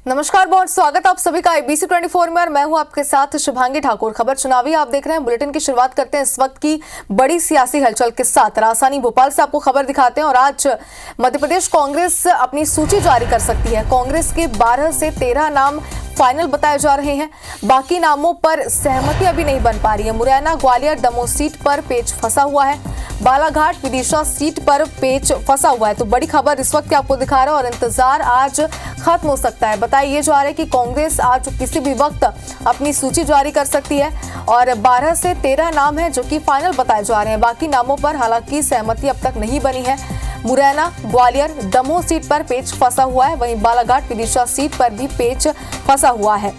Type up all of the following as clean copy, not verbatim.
नमस्कार, बहुत स्वागत आप सभी का ABC 24 में और मैं हूं आपके साथ शुभांगी ठाकुर। खबर चुनावी आप देख रहे हैं। बुलेटिन की शुरुआत करते हैं इस वक्त की बड़ी सियासी हलचल के साथ। राजधानी भोपाल से आपको खबर दिखाते हैं और आज मध्य प्रदेश कांग्रेस अपनी सूची जारी कर सकती है। कांग्रेस के 12 से 13 नाम फाइनल बताए जा रहे हैं। बाकी नामों पर सहमति अभी नहीं बन पा रही है। मुरैना, ग्वालियर, दमोह सीट पर पेच फंसा हुआ है। बालाघाट, विदिशा सीट पर पेच फंसा हुआ है। तो बड़ी खबर इस वक्त आपको दिखा रहा है और इंतजार आज खत्म हो सकता है। बताया ये जा रहा है कि कांग्रेस आज किसी भी वक्त अपनी सूची जारी कर सकती है और 12 से 13 नाम हैं जो कि फाइनल बताए जा रहे हैं। बाकी नामों पर हालांकि सहमति अब तक नहीं बनी है। मुरैना, ग्वालियर, दमोह सीट पर पेच फंसा हुआ है। वहीं बालाघाट, विदिशा सीट पर भी पेच फंसा हुआ है।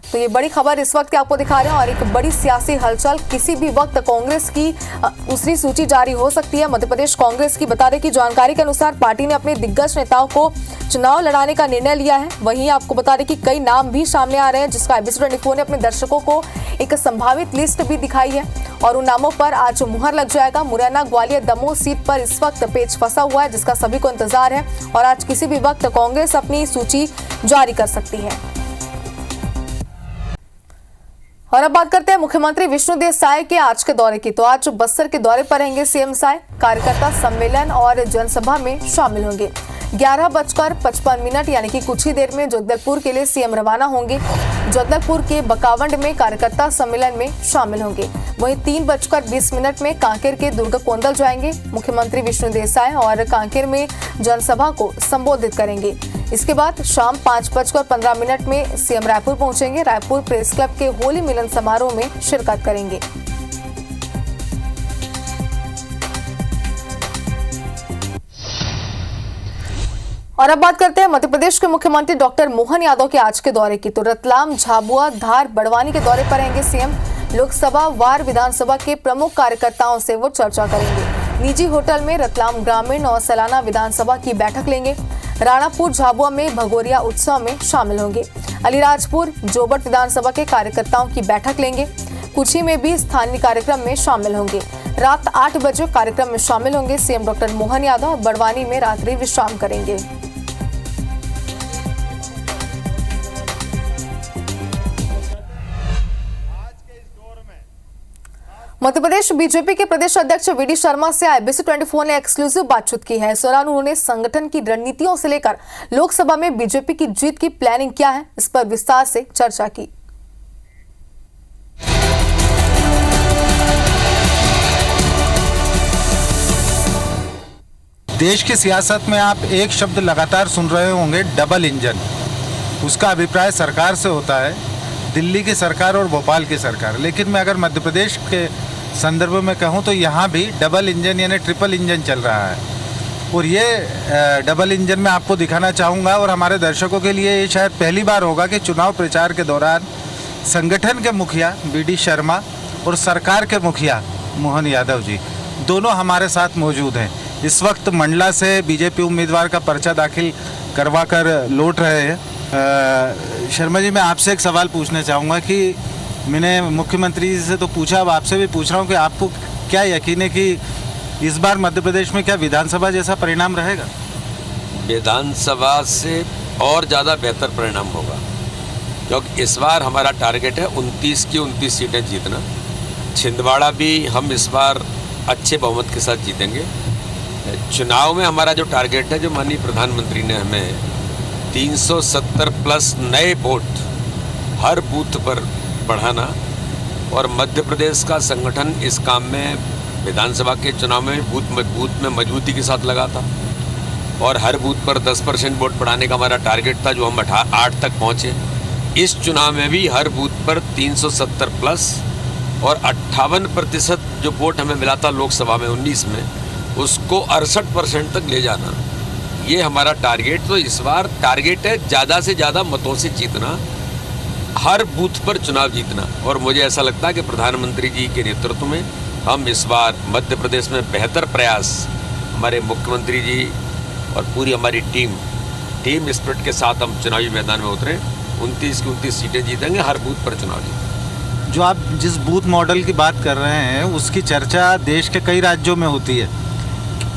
तो ये बड़ी खबर इस वक्त आपको दिखा रहे हैं और एक बड़ी सियासी हलचल। किसी भी वक्त कांग्रेस की दूसरी सूची जारी हो सकती है। मध्य प्रदेश कांग्रेस की बता दें कि जानकारी के अनुसार पार्टी ने अपने दिग्गज नेताओं को चुनाव लड़ाने का निर्णय लिया है। वहीं आपको बता दें कि कई नाम भी सामने आ रहे हैं, जिसका ABC 24 ने अपने दर्शकों को एक संभावित लिस्ट भी दिखाई है और उन नामों पर आज मुहर लग जाएगा। मुरैना, ग्वालियर, दमोह सीट पर इस वक्त पेच फंसा हुआ है, जिसका सभी को इंतजार है और आज किसी भी वक्त कांग्रेस अपनी सूची जारी कर सकती है। और अब बात करते हैं मुख्यमंत्री विष्णुदेव साय के आज के दौरे की। तो आज बस्तर के दौरे पर रहेंगे सीएम साय। कार्यकर्ता सम्मेलन और जनसभा में शामिल होंगे। 11:55 यानी कि कुछ ही देर में जगदलपुर के लिए सीएम रवाना होंगे। जगदलपुर के बकावंड में कार्यकर्ता सम्मेलन में शामिल होंगे। वहीं 3:20 में कांकेर के दुर्ग कोंदल जाएंगे मुख्यमंत्री विष्णुदेव साय और कांकेर में जनसभा को संबोधित करेंगे। इसके बाद शाम 5:15 में सीएम रायपुर पहुंचेंगे। रायपुर प्रेस क्लब के होली मिलन समारोह में शिरकत करेंगे। और अब बात करते हैं मध्य प्रदेश के मुख्यमंत्री डॉक्टर मोहन यादव के आज के दौरे की। तो रतलाम, झाबुआ, धार, बड़वानी के दौरे पर रहेंगे सीएम। लोकसभा वार विधानसभा के प्रमुख कार्यकर्ताओं से वो चर्चा करेंगे। निजी होटल में रतलाम ग्रामीण और सलाना विधानसभा की बैठक लेंगे। राणापुर, झाबुआ में भगोरिया उत्सव में शामिल होंगे। अलीराजपुर, जोबट विधानसभा के कार्यकर्ताओं की बैठक लेंगे। कुची में भी स्थानीय कार्यक्रम में शामिल होंगे। रात 8 बजे कार्यक्रम में शामिल होंगे सीएम डॉक्टर मोहन यादव और बड़वानी में रात्रि विश्राम करेंगे। मध्य प्रदेश बीजेपी के प्रदेश अध्यक्ष VD शर्मा से ABC 24 ने एक्सक्लूसिव बातचीत की है। इस दौरान उन्होंने संगठन की रणनीतियों से लेकर लोकसभा में बीजेपी की जीत की प्लानिंग क्या है, इस पर विस्तार से चर्चा की। देश की सियासत में आप एक शब्द लगातार सुन रहे होंगे, डबल इंजन। उसका अभिप्राय सरकार से होता है, दिल्ली की सरकार और भोपाल की सरकार। लेकिन मैं अगर मध्य प्रदेश के संदर्भ में कहूँ तो यहाँ भी डबल इंजन यानी ट्रिपल इंजन चल रहा है। और ये डबल इंजन मैं आपको दिखाना चाहूँगा और हमारे दर्शकों के लिए ये शायद पहली बार होगा कि चुनाव प्रचार के दौरान संगठन के मुखिया VD शर्मा और सरकार के मुखिया मोहन यादव जी दोनों हमारे साथ मौजूद हैं। इस वक्त मंडला से बीजेपी उम्मीदवार का पर्चा दाखिल करवा कर लौट रहे हैं। शर्मा जी, मैं आपसे एक सवाल पूछना चाहूँगा कि मैंने मुख्यमंत्री जी से तो पूछा, अब आपसे भी पूछ रहा हूँ कि आपको क्या यकीन है कि इस बार मध्य प्रदेश में क्या विधानसभा जैसा परिणाम रहेगा? विधानसभा से और ज़्यादा बेहतर परिणाम होगा, क्योंकि इस बार हमारा टारगेट है 29 की 29 सीटें जीतना। छिंदवाड़ा भी हम इस बार अच्छे बहुमत के साथ जीतेंगे। चुनाव में हमारा जो टारगेट है, जो माननीय प्रधानमंत्री ने हमें 370 प्लस नए वोट हर बूथ पर बढ़ाना और मध्य प्रदेश का संगठन इस काम में विधानसभा के चुनाव में बूथ में मजबूती के साथ लगा था और हर बूथ पर 10% वोट बढ़ाने का हमारा टारगेट था, जो हम 8 तक पहुँचे। इस चुनाव में भी हर बूथ पर 370 प्लस और 58% जो वोट हमें मिला था लोकसभा में 19 में, उसको 68% तक ले जाना, ये हमारा टारगेट। तो इस बार टारगेट है ज़्यादा से ज़्यादा मतों से जीतना, हर बूथ पर चुनाव जीतना। और मुझे ऐसा लगता है कि प्रधानमंत्री जी के नेतृत्व में हम इस बार मध्य प्रदेश में बेहतर प्रयास, हमारे मुख्यमंत्री जी और पूरी हमारी टीम स्पिरिट के साथ हम चुनावी मैदान में उतरे। 29 की 29 सीटें जीतेंगे, हर बूथ पर चुनाव जीतेंगे। जो आप जिस बूथ मॉडल की बात कर रहे हैं उसकी चर्चा देश के कई राज्यों में होती है।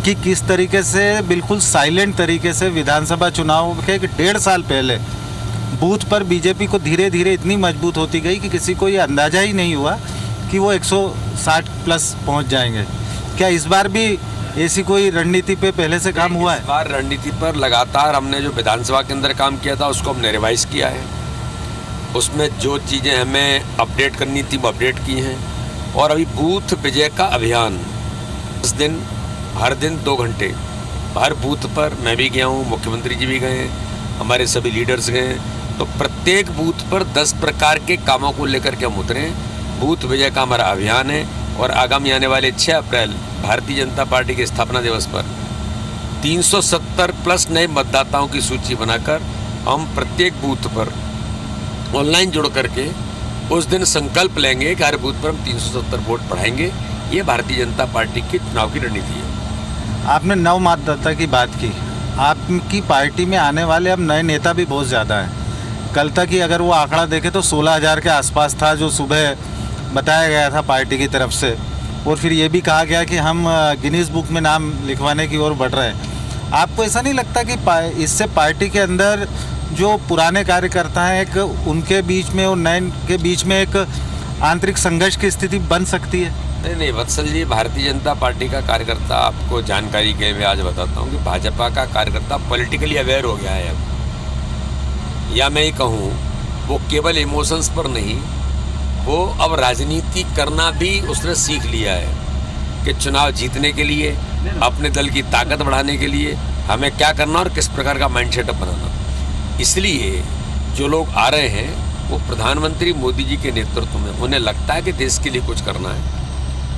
कि किस तरीके से बिल्कुल साइलेंट तरीके से विधानसभा चुनाव के 1.5 साल पहले बूथ पर बीजेपी को धीरे धीरे इतनी मजबूत होती गई कि किसी को ये अंदाज़ा ही नहीं हुआ कि वो 160 प्लस पहुंच जाएंगे। क्या इस बार भी ऐसी कोई रणनीति पे पहले से काम हुआ है? इस बार रणनीति पर लगातार हमने जो विधानसभा के अंदर काम किया था उसको हमने रिवाइज किया है। उसमें जो चीज़ें हमें अपडेट करनी थी वो अपडेट की हैं। और अभी बूथ विजय का अभियान उस दिन हर दिन 2 घंटे हर बूथ पर मैं भी गया हूँ, मुख्यमंत्री जी भी गए हैं, हमारे सभी लीडर्स गए हैं। तो प्रत्येक बूथ पर 10 प्रकार के कामों को लेकर के हम उतरे हैं। बूथ विजय का हमारा अभियान है और आगामी आने वाले 6 अप्रैल भारतीय जनता पार्टी के स्थापना दिवस पर 370 प्लस नए मतदाताओं की सूची बनाकर हम प्रत्येक बूथ पर ऑनलाइन जुड़ करके उस दिन संकल्प लेंगे कि हर बूथ पर हम 370 वोट बढ़ाएंगे। ये भारतीय जनता पार्टी की चुनाव की रणनीति है। आपने नव मतदाता की बात की। आपकी पार्टी में आने वाले अब नए नेता भी बहुत ज़्यादा हैं। कल तक ही अगर वो आंकड़ा देखें तो 16,000 के आसपास था जो सुबह बताया गया था पार्टी की तरफ से, और फिर ये भी कहा गया कि हम गिनीज बुक में नाम लिखवाने की ओर बढ़ रहे हैं। आपको ऐसा नहीं लगता कि इससे पार्टी के अंदर जो पुराने कार्यकर्ता हैं एक उनके बीच में और नए के बीच में एक आंतरिक संघर्ष की स्थिति बन सकती है? नहीं वत्सल जी, भारतीय जनता पार्टी का कार्यकर्ता, आपको जानकारी के मैं आज बताता हूँ कि भाजपा का कार्यकर्ता पॉलिटिकली अवेयर हो गया है अब। या मैं ही कहूँ वो केवल इमोशंस पर नहीं, वो अब राजनीति करना भी उसने सीख लिया है कि चुनाव जीतने के लिए, अपने दल की ताकत बढ़ाने के लिए हमें क्या करना और किस प्रकार का माइंड सेटअप बनाना। इसलिए जो लोग आ रहे हैं वो प्रधानमंत्री मोदी जी के नेतृत्व में, उन्हें लगता है कि देश के लिए कुछ करना है,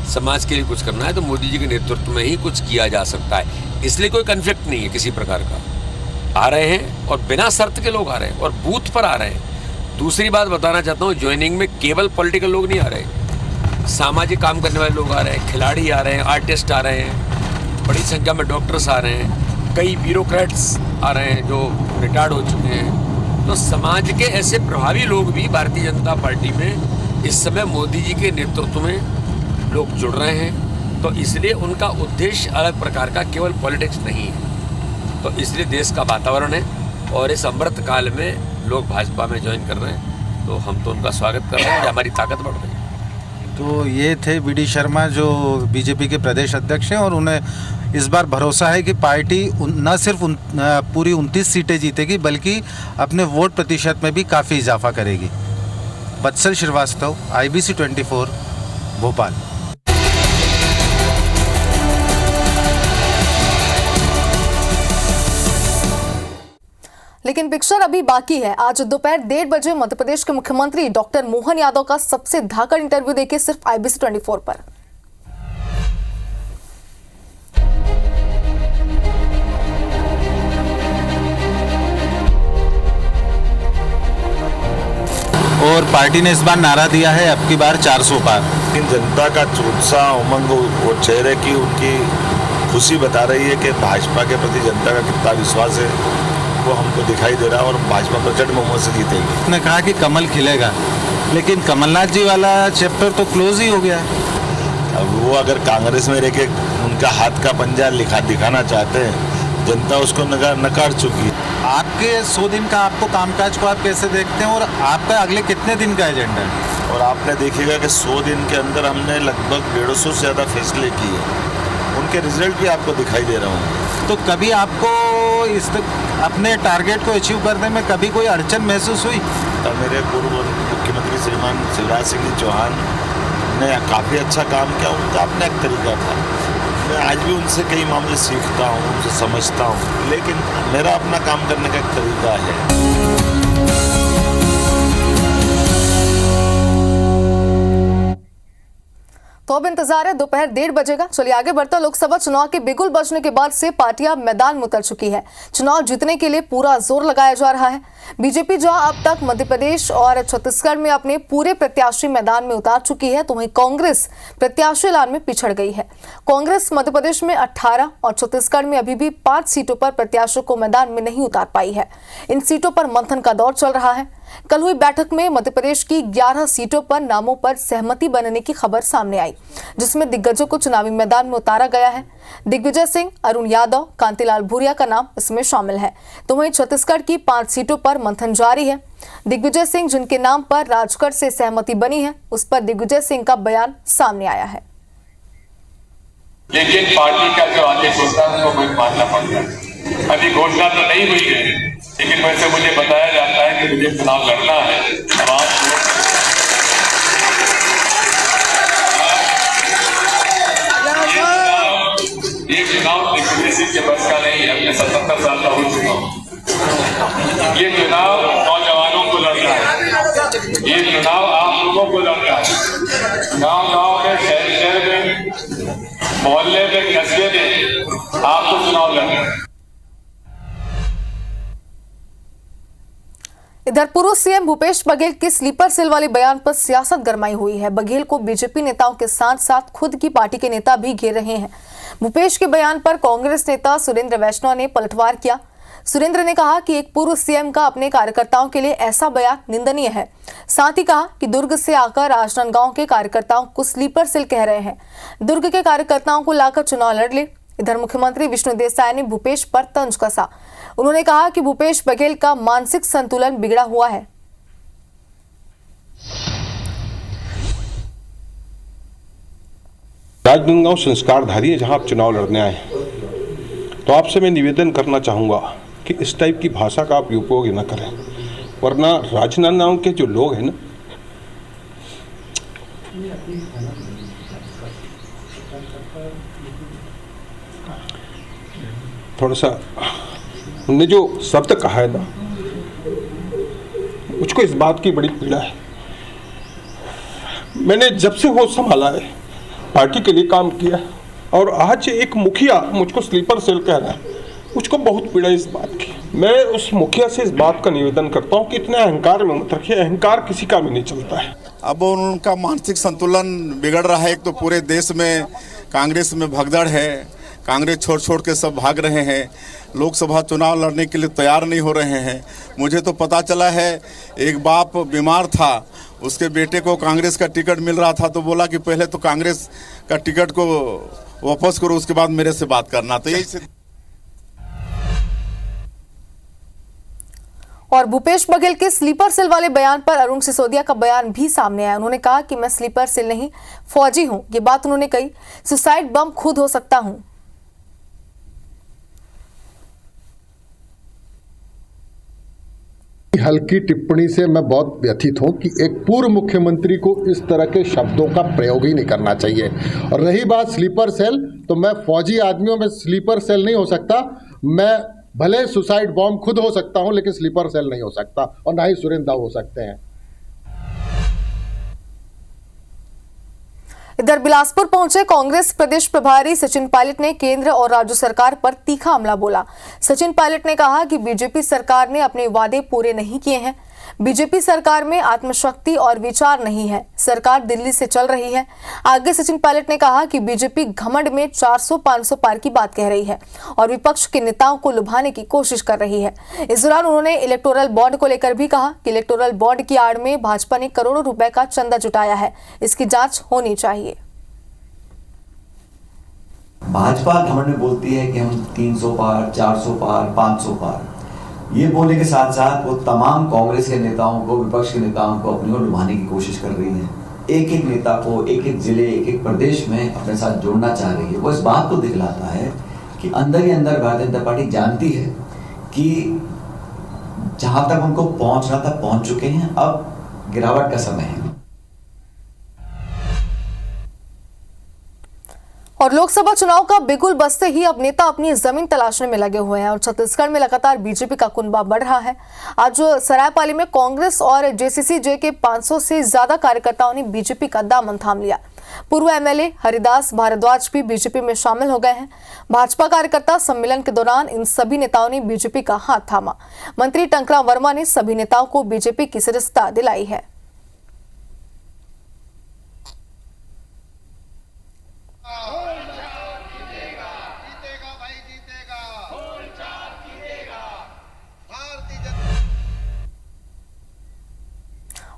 समाज के लिए कुछ करना है, तो मोदी जी के नेतृत्व में ही कुछ किया जा सकता है। इसलिए कोई कन्फ्लिक्ट नहीं है किसी प्रकार का। आ रहे हैं और बिना शर्त के लोग आ रहे हैं और बूथ पर आ रहे हैं। दूसरी बात बताना चाहता हूँ, ज्वाइनिंग में केवल पॉलिटिकल लोग नहीं आ रहे, सामाजिक काम करने वाले लोग आ रहे हैं, खिलाड़ी आ रहे हैं, आर्टिस्ट आ रहे हैं, बड़ी संख्या में डॉक्टर्स आ रहे हैं, कई ब्यूरोक्रेट्स आ रहे हैं जो रिटायर्ड हो चुके हैं। तो समाज के ऐसे प्रभावी लोग भी भारतीय जनता पार्टी में इस समय मोदी जी के नेतृत्व में लोग जुड़ रहे हैं। तो इसलिए उनका उद्देश्य अलग प्रकार का केवल पॉलिटिक्स नहीं है। तो इसलिए देश का वातावरण है और इस अमृत काल में लोग भाजपा में ज्वाइन कर रहे हैं, तो हम तो उनका स्वागत कर रहे हैं और हमारी ताकत बढ़ रही है। तो ये थे वी.डी. शर्मा जो बीजेपी के प्रदेश अध्यक्ष हैं, और उन्हें इस बार भरोसा है कि पार्टी न सिर्फ पूरी 29 सीटें जीतेगी बल्कि अपने वोट प्रतिशत में भी काफ़ी इजाफा करेगी। वत्सल श्रीवास्तव, IBC 24, भोपाल। लेकिन पिक्चर अभी बाकी है। आज दोपहर 1:30 बजे मध्य प्रदेश के मुख्यमंत्री डॉक्टर मोहन यादव का सबसे धाकड़ इंटरव्यू देखिए सिर्फ IBC 24 पर। और पार्टी ने इस बार नारा दिया है अब की बार 400 पार। लेकिन जनता का उत्साह, उमंग और चेहरे की उनकी खुशी बता रही है कि भाजपा के प्रति जनता का कितना विश्वास है, वो हमको दिखाई दे रहा है और भाजपा प्रचंड बहुमत से जीतेगी। उसने कहा कि कमल खिलेगा, लेकिन कमलनाथ जी वाला चैप्टर तो क्लोज ही हो गया। अब वो अगर कांग्रेस में रह के उनका हाथ का पंजा दिखाना चाहते हैं, जनता उसको नकार चुकी है। आपके 100 दिन का आपको कामकाज को आप कैसे देखते हैं और आपका अगले कितने दिन का एजेंडा है? और आपने देखिएगा कि 100 दिन के अंदर हमने लगभग 150 से ज़्यादा फैसले किए, उनके रिजल्ट भी आपको दिखाई दे रहा हूँ। तो कभी आपको अपने टारगेट को अचीव करने में कभी कोई अड़चन महसूस हुई? मेरे पूर्व मुख्यमंत्री श्रीमान शिवराज सिंह चौहान ने काफ़ी अच्छा काम किया, उनका अपना एक तरीका था। मैं आज भी उनसे कई मामले सीखता हूँ, उनसे समझता हूँ, लेकिन मेरा अपना काम करने का एक तरीका है। तो अब इंतजार है दोपहर 1:30 बजे का। चलिए आगे बढ़ता। लोकसभा चुनाव के बिगुल बजने के बाद से पार्टियां मैदान में उतर चुकी है। चुनाव जीतने के लिए पूरा जोर लगाया जा रहा है। बीजेपी जहां अब तक मध्य प्रदेश और छत्तीसगढ़ में अपने पूरे प्रत्याशी मैदान में उतार चुकी है, तो वहीं कांग्रेस प्रत्याशी ऐलान में पिछड़ गई है। कांग्रेस मध्य प्रदेश में 18 और छत्तीसगढ़ में अभी भी 5 सीटों पर प्रत्याशियों को मैदान में नहीं उतार पाई है। इन सीटों पर मंथन का दौर चल रहा है। कल हुई बैठक में मध्य प्रदेश की 11 सीटों पर नामों पर सहमति बनने की खबर सामने आई, जिसमें दिग्गजों को चुनावी मैदान में उतारा गया है। दिग्विजय सिंह, अरुण यादव, कांतिलाल भूरिया का नाम इसमें शामिल है। तो वहीं छत्तीसगढ़ की 5 सीटों पर मंथन जारी है। दिग्विजय सिंह जिनके नाम पर राजगढ़ से सहमति बनी है, उस पर दिग्विजय सिंह का बयान सामने आया है। लेकिन पार्टी का जो आदेश होता है उसको मुझे मानना पड़ता है। अभी घोषणा तो नहीं हुई है, लेकिन वैसे मुझे बताया जाता है कि मुझे चुनाव लड़ना है। ये चुनाव किसी के बस का नहीं है। मैं 77 साल का हो चुका हूँ। ये चुनाव नौजवानों को लड़ना है। ये चुनाव आप लोगों को लड़ना है। गांव-गांव में, शहर में, मोहल्ले में, कस्बे में आपको चुनाव लड़ना है। इधर पूर्व सीएम भूपेश बघेल के स्लीपर सेल वाले बयान पर सियासत गरमाई हुई है। बघेल को बीजेपी नेताओं के साथ साथ खुद की पार्टी के नेता भी घेर रहे हैं। भूपेश के बयान पर कांग्रेस नेता सुरेंद्र वैष्णव ने पलटवार किया। सुरेंद्र ने कहा कि एक पूर्व सीएम का अपने कार्यकर्ताओं के लिए ऐसा बयान निंदनीय है। साथ ही कहा कि दुर्ग से आकर राजनांदगांव के कार्यकर्ताओं को स्लीपर सेल कह रहे हैं। दुर्ग के कार्यकर्ताओं को लाकर चुनाव लड़ ले। इधर मुख्यमंत्री विष्णु देसाई ने भूपेश पर तंज कसा। उन्होंने कहा कि भूपेश बघेल का मानसिक संतुलन बिगड़ा हुआ है। राजनांदगांव संस्कारधारी है, जहां आप चुनाव लड़ने आए, तो आपसे मैं निवेदन करना चाहूंगा कि इस टाइप की भाषा का आप उपयोग न करें, वरना राजनांदगांव के जो लोग हैं ना, थोड़ा सा उनने जो शब्द कहा है ना, मुझको इस बात की बड़ी पीड़ा है। मैंने जब से होश संभाला है पार्टी के लिए काम किया, और आज एक मुखिया मुझको स्लीपर सेल कह रहा है, मुझको बहुत पीड़ा इस बात की। मैं उस मुखिया से इस बात का निवेदन करता हूं कि इतने अहंकार में मत रखिए, अहंकार किसी का भी नहीं चलता है। अब उनका मानसिक संतुलन बिगड़ रहा है। एक तो पूरे देश में कांग्रेस में भगदड़ है, कांग्रेस छोड़ छोड़ के सब भाग रहे हैं, लोकसभा चुनाव लड़ने के लिए तैयार नहीं हो रहे हैं। मुझे तो पता चला है एक बाप बीमार था, उसके बेटे को कांग्रेस का टिकट मिल रहा था, तो बोला कि पहले तो कांग्रेस का टिकट को वापस करो, उसके बाद मेरे से बात करना। तो यही और भूपेश बघेल के स्लीपर सेल वाले बयान पर अरुण सिसोदिया का बयान भी सामने आया। उन्होंने कहा कि मैं स्लीपर सेल नहीं, फौजी हूं। ये बात उन्होंने कही। सुसाइड बम खुद हो सकता हूं। हल्की टिप्पणी से मैं बहुत व्यथित हूं कि एक पूर्व मुख्यमंत्री को इस तरह के शब्दों का प्रयोग ही नहीं करना चाहिए। और रही बात स्लीपर सेल, तो मैं फौजी आदमियों में स्लीपर सेल नहीं हो सकता। मैं भले सुसाइड बॉम्ब खुद हो सकता हूं, लेकिन स्लीपर सेल नहीं हो सकता, और ना ही सुरेंद्र हो सकते हैं। इधर बिलासपुर पहुंचे कांग्रेस प्रदेश प्रभारी सचिन पायलट ने केंद्र और राज्य सरकार पर तीखा हमला बोला। सचिन पायलट ने कहा कि बीजेपी सरकार ने अपने वादे पूरे नहीं किए हैं। बीजेपी सरकार में आत्मशक्ति और विचार नहीं है। सरकार दिल्ली से चल रही है। आगे सचिन पायलट ने कहा कि बीजेपी घमंड में 400-500 पार की बात कह रही है और विपक्ष के नेताओं को लुभाने की कोशिश कर रही है। इस दौरान उन्होंने इलेक्टोरल बॉन्ड को लेकर भी कहा कि इलेक्टोरल बॉन्ड की आड़ में भाजपा ने करोड़ों रुपए का चंदा जुटाया है, इसकी जांच होनी चाहिए। भाजपा घमंड में बोलती है कि हम 300 पार, 400 पार, 500 पार, ये बोलने के साथ साथ वो तमाम कांग्रेस के नेताओं को, विपक्ष के नेताओं को अपनी ओर लुभाने की कोशिश कर रही है। एक एक नेता को एक एक जिले, एक एक प्रदेश में अपने साथ जोड़ना चाह रही है। वो इस बात को दिखलाता है कि अंदर ही अंदर भारतीय जनता पार्टी जानती है कि जहां तक उनको पहुंचना था पहुंच चुके हैं, अब गिरावट का समय है। और लोकसभा चुनाव का बिगुल बजते ही अब नेता अपनी जमीन तलाशने में लगे हुए हैं और छत्तीसगढ़ में लगातार बीजेपी का कुनबा बढ़ रहा है। आज सरायपाली में कांग्रेस और जेसीसी-जे के 500 से ज्यादा कार्यकर्ताओं ने बीजेपी का दामन थाम लिया। पूर्व एमएलए हरिदास भारद्वाज भी बीजेपी में शामिल हो गए हैं। भाजपा कार्यकर्ता सम्मेलन के दौरान इन सभी नेताओं ने बीजेपी का हाथ थामा। मंत्री टंकराम वर्मा ने सभी नेताओं को बीजेपी की सदस्यता दिलाई है।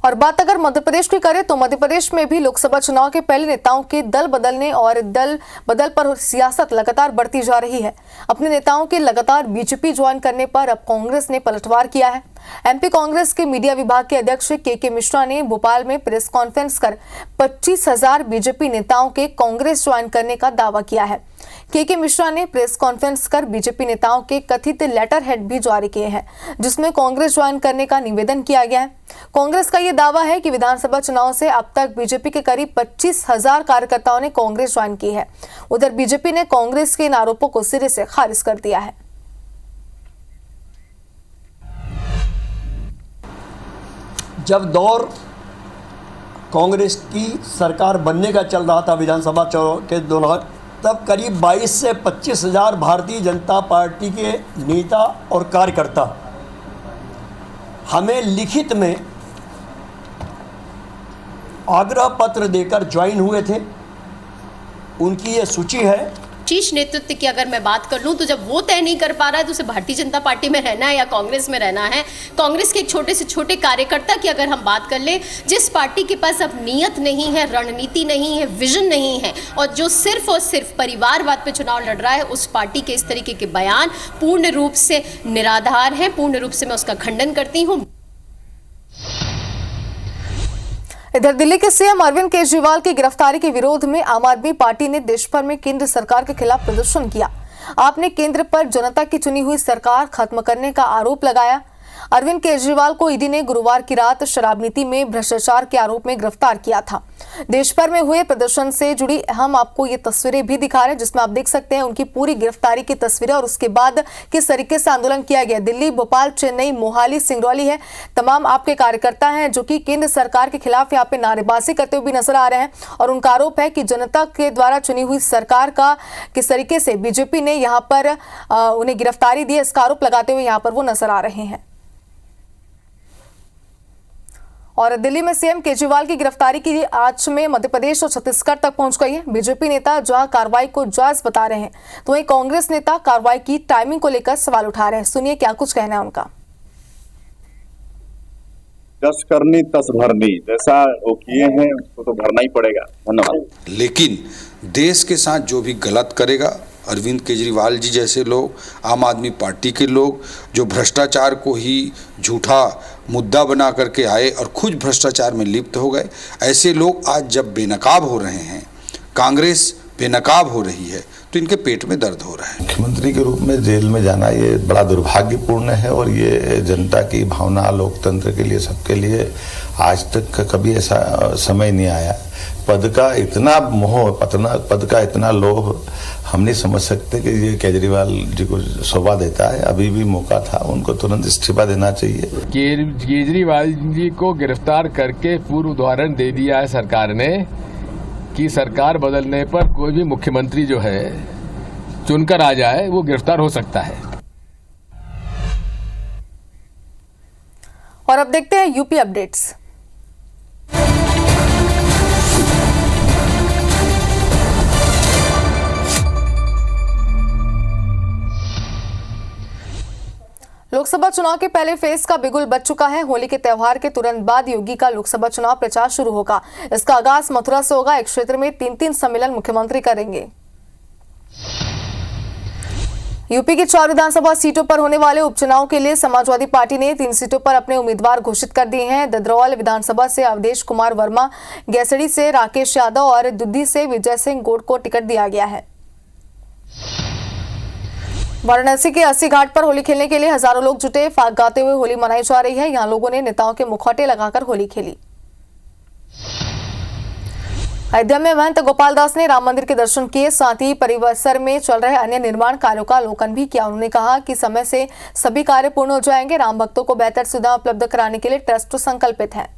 और बात अगर मध्य प्रदेश की करें तो मध्य प्रदेश में भी लोकसभा चुनाव के पहले नेताओं के दल बदलने और दल बदल पर सियासत लगातार बढ़ती जा रही है। अपने नेताओं के लगातार बीजेपी ज्वाइन करने पर अब कांग्रेस ने पलटवार किया है। एमपी कांग्रेस के मीडिया विभाग के अध्यक्ष के मिश्रा ने भोपाल में प्रेस कॉन्फ्रेंस कर 25,000 बीजेपी नेताओं के कांग्रेस ज्वाइन करने का दावा किया है। के मिश्रा ने प्रेस कॉन्फ्रेंस कर बीजेपी नेताओं के कथित लेटर हेड भी जारी किए हैं, जिसमें कांग्रेस ज्वाइन करने का निवेदन किया गया है। कांग्रेस का यह दावा है कि विधानसभा चुनाव से अब तक बीजेपी के करीब 25,000 कार्यकर्ताओं ने कांग्रेस ज्वाइन की है। उधर बीजेपी ने कांग्रेस के इन आरोपों को सिरे से खारिज कर दिया है। जब दौर कांग्रेस की सरकार बनने का चल रहा था विधानसभा चुनाव के दौरान, तब करीब 22 से 25,000 भारतीय जनता पार्टी के नेता और कार्यकर्ता हमें लिखित में आग्रह पत्र देकर ज्वाइन हुए थे। उनकी ये सूची है। शीर्ष नेतृत्व की अगर मैं बात कर लूं तो जब वो तय नहीं कर पा रहा है तो उसे भारतीय जनता पार्टी में रहना है या कांग्रेस में रहना है। कांग्रेस के एक छोटे से छोटे कार्यकर्ता की अगर हम बात कर ले, जिस पार्टी के पास अब नियत नहीं है, रणनीति नहीं है, विजन नहीं है और जो सिर्फ और सिर्फ परिवारवाद पे चुनाव लड़ रहा है, उस पार्टी के इस तरीके के बयान पूर्ण रूप से निराधार है। पूर्ण रूप से मैं उसका खंडन करती हूँ। इधर दिल्ली के सीएम अरविंद केजरीवाल की गिरफ्तारी के विरोध में आम आदमी पार्टी ने देश भर में केंद्र सरकार के खिलाफ प्रदर्शन किया। आपने केंद्र पर जनता की चुनी हुई सरकार खत्म करने का आरोप लगाया। अरविंद केजरीवाल को ईडी ने गुरुवार की रात शराब नीति में भ्रष्टाचार के आरोप में गिरफ्तार किया था। देश भर में हुए प्रदर्शन से जुड़ी हम आपको ये तस्वीरें भी दिखा रहे हैं, जिसमें आप देख सकते हैं उनकी पूरी गिरफ्तारी की तस्वीरें और उसके बाद किस तरीके से आंदोलन किया गया। दिल्ली, भोपाल, चेन्नई, मोहाली, सिंगरौली है, तमाम आपके कार्यकर्ता हैं जो कि केंद्र सरकार के खिलाफ यहाँ पे नारेबाजी करते हुए भी नजर आ रहे हैं और उनका आरोप है कि जनता के द्वारा चुनी हुई सरकार का किस तरीके से बीजेपी ने यहाँ पर उन्हें गिरफ्तारी दी, इसका आरोप लगाते हुए यहाँ पर वो नजर आ रहे हैं। और दिल्ली में सीएम केजरीवाल की गिरफ्तारी की आंच में मध्य प्रदेश और छत्तीसगढ़ तक पहुंच गई है। बीजेपी नेता जहां कार्रवाई को जायज बता रहे हैं, तो वहीं कांग्रेस नेता कार्रवाई की टाइमिंग को लेकर सवाल उठा रहे हैं। सुनिए क्या कुछ कहना है उनका। 10 करनी 10 भरनी, जैसा वो किए हैं उसको तो भरना ही पड़ेगा। धन्यवाद। लेकिन देश के साथ जो भी गलत करेगा, अरविंद केजरीवाल जी जैसे लोग, आम आदमी पार्टी के लोग जो भ्रष्टाचार को ही झूठा मुद्दा बना करके आए और खुद भ्रष्टाचार में लिप्त हो गए, ऐसे लोग आज जब बेनकाब हो रहे हैं, कांग्रेस बेनकाब हो रही है, तो इनके पेट में दर्द हो रहा है। मुख्यमंत्री के रूप में जेल में जाना ये बड़ा दुर्भाग्यपूर्ण है और ये जनता की भावना, लोकतंत्र के लिए, सबके लिए आज तक कभी ऐसा समय नहीं आया। पद का इतना मोह, पद का इतना लोभ हम नहीं समझ सकते कि ये केजरीवाल जी को शोभा देता है। अभी भी मौका था, उनको तुरंत इस्तीफा देना चाहिए। केजरीवाल जी को गिरफ्तार करके पूर्व उदाहरण दे दिया है सरकार ने कि सरकार बदलने पर कोई भी मुख्यमंत्री जो है चुनकर आ जाए वो गिरफ्तार हो सकता है। और अब देखते हैं यूपी अपडेट्स। लोकसभा चुनाव के पहले फेज का बिगुल बज चुका है। होली के त्यौहार के तुरंत बाद योगी का लोकसभा चुनाव प्रचार शुरू होगा। इसका आगाज मथुरा से होगा। एक क्षेत्र में 3-3 सम्मेलन मुख्यमंत्री करेंगे। यूपी की 4 विधानसभा सीटों पर होने वाले उपचुनाव के लिए समाजवादी पार्टी ने 3 सीटों पर अपने उम्मीदवार घोषित कर दिए हैं। ददरौल विधानसभा से अवधेश कुमार वर्मा, गैसड़ी से राकेश यादव और दुद्दी से विजय सिंह गोड़ को टिकट दिया गया है। वाराणसी के अस्सी घाट पर होली खेलने के लिए हजारों लोग जुटे। फाग गाते हुए होली मनाई जा रही है। यहां लोगों ने नेताओं के मुखौटे लगाकर होली खेली। अयोध्या में महंत गोपाल दास ने राम मंदिर के दर्शन किए, साथ ही परिसर में चल रहे अन्य निर्माण कार्यों का अवलोकन भी किया। उन्होंने कहा कि समय से सभी कार्य पूर्ण हो जाएंगे। राम भक्तों को बेहतर सुविधा उपलब्ध कराने के लिए ट्रस्ट संकल्पित है।